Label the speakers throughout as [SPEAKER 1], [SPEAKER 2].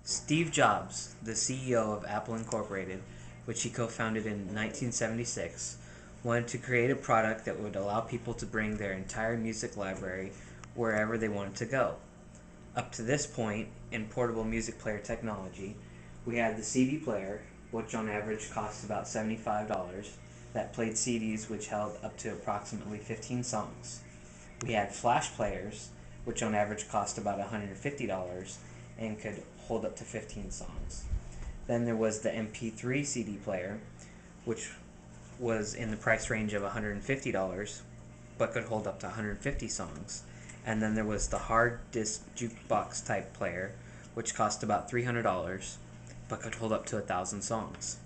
[SPEAKER 1] Steve Jobs, the CEO of Apple Incorporated, which he co-founded in 1976, wanted to create a product that would allow people to bring their entire music library wherever they wanted to go. Up to this point, in portable music player technology, we had the CD player, which on average cost about $75, that played CDs which held up to approximately 15 songs. We had flash players, which on average cost about $150 and could hold up to 15 songs. Then there was the MP3 CD player, which was in the price range of $150 but could hold up to 150 songs. And then there was the hard disk jukebox type player, which cost about $300 but could hold up to 1,000 songs.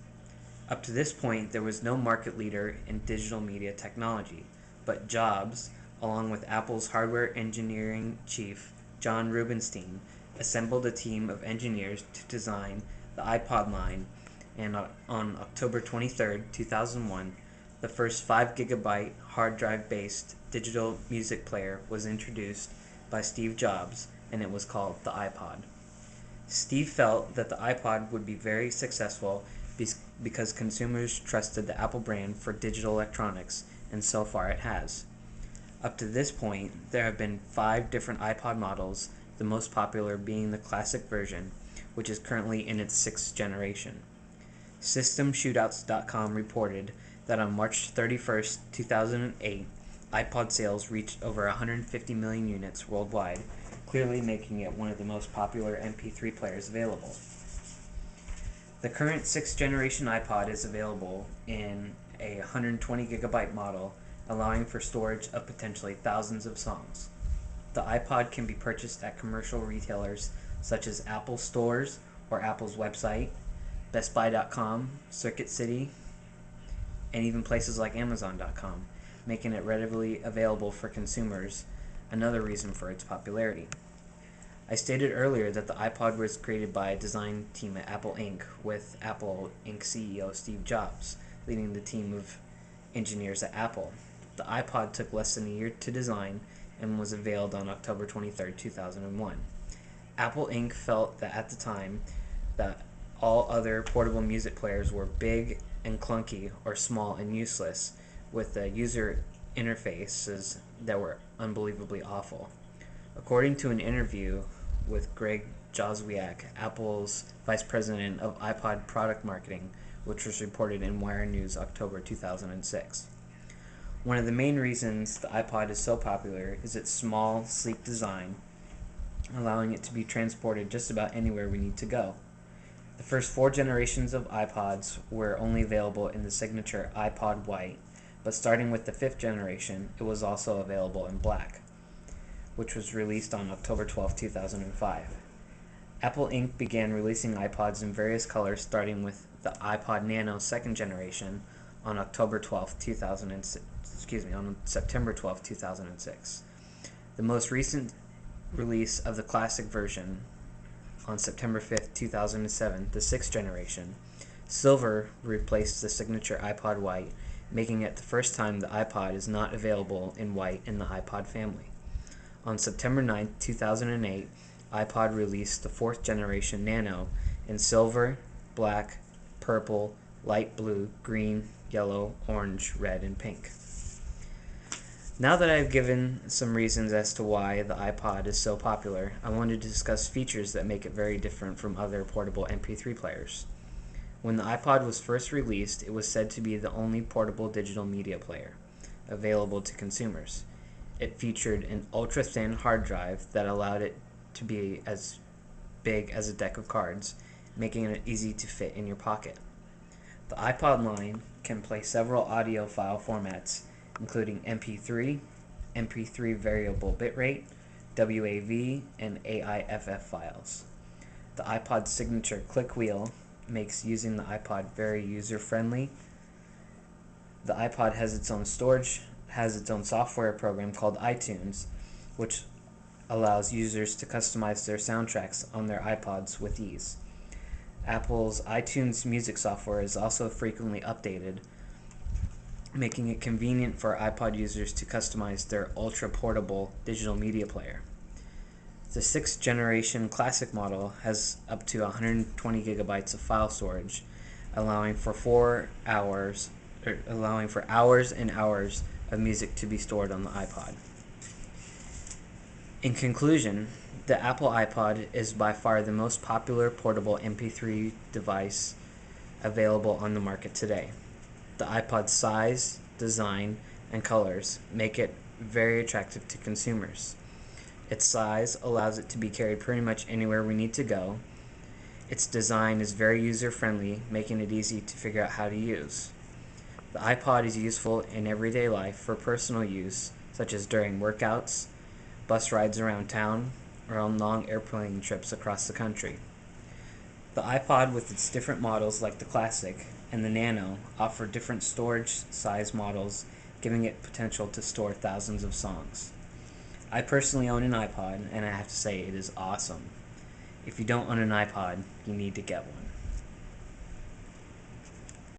[SPEAKER 1] Up to this point, there was no market leader in digital media technology, but Jobs, along with Apple's hardware engineering chief, John Rubinstein, assembled a team of engineers to design the iPod line, and on October 23, 2001, the first 5 GB hard drive-based digital music player was introduced by Steve Jobs, and it was called the iPod. Steve felt that the iPod would be very successful because consumers trusted the Apple brand for digital electronics, and so far it has. Up to this point, there have been 5 different iPod models, the most popular being the classic version, which is currently in its 6th generation. SystemShootouts.com reported that on March 31, 2008, iPod sales reached over 150 million units worldwide, clearly making it one of the most popular MP3 players available. The current 6th generation iPod is available in a 120 GB model, allowing for storage of potentially thousands of songs. The iPod can be purchased at commercial retailers such as Apple stores or Apple's website, BestBuy.com, Circuit City, and even places like Amazon.com, making it readily available for consumers, another reason for its popularity. I stated earlier that the iPod was created by a design team at Apple Inc., with Apple Inc. CEO Steve Jobs leading the team of engineers at Apple. The iPod took less than a year to design and was unveiled on October 23, 2001. Apple Inc. felt that at the time that all other portable music players were big and clunky or small and useless, with the user interfaces that were unbelievably awful. According to an interview with Greg Joswiak, Apple's vice president of iPod product marketing, which was reported in Wire News October 2006. One of the main reasons the iPod is so popular is its small, sleek design, allowing it to be transported just about anywhere we need to go. The first 4 generations of iPods were only available in the signature iPod White, but starting with the 5th generation, it was also available in black, which was released on October 12, 2005. Apple Inc. began releasing iPods in various colors, starting with the iPod Nano 2nd generation on September 12, 2006. The most recent release of the classic version on September 5, 2007, the 6th generation, silver replaced the signature iPod White, making it the first time the iPod is not available in white in the iPod family. On September 9, 2008, iPod released the 4th generation Nano in silver, black, purple, light blue, green, yellow, orange, red, and pink. Now that I've given some reasons as to why the iPod is so popular, I wanted to discuss features that make it very different from other portable MP3 players. When the iPod was first released, it was said to be the only portable digital media player available to consumers. It featured an ultra-thin hard drive that allowed it to be as big as a deck of cards, making it easy to fit in your pocket. The iPod line can play several audio file formats, including MP3, MP3 variable bitrate, WAV, and AIFF files. The iPod's signature click wheel makes using the iPod very user-friendly. The iPod has its own software program called iTunes, which allows users to customize their soundtracks on their iPods with ease. Apple's iTunes music software is also frequently updated, making it convenient for iPod users to customize their ultra-portable digital media player. The 6th generation classic model has up to 120 gigabytes of file storage, allowing for hours and hours of music to be stored on the iPod. In conclusion, the Apple iPod is by far the most popular portable MP3 device available on the market today. The iPod's size, design, and colors make it very attractive to consumers. Its size allows it to be carried pretty much anywhere we need to go. Its design is very user-friendly, making it easy to figure out how to use. The iPod is useful in everyday life for personal use, such as during workouts, bus rides around town, or on long airplane trips across the country. The iPod, with its different models like the Classic and the Nano, offer different storage size models, giving it potential to store thousands of songs. I personally own an iPod, and I have to say it is awesome. If you don't own an iPod, you need to get one.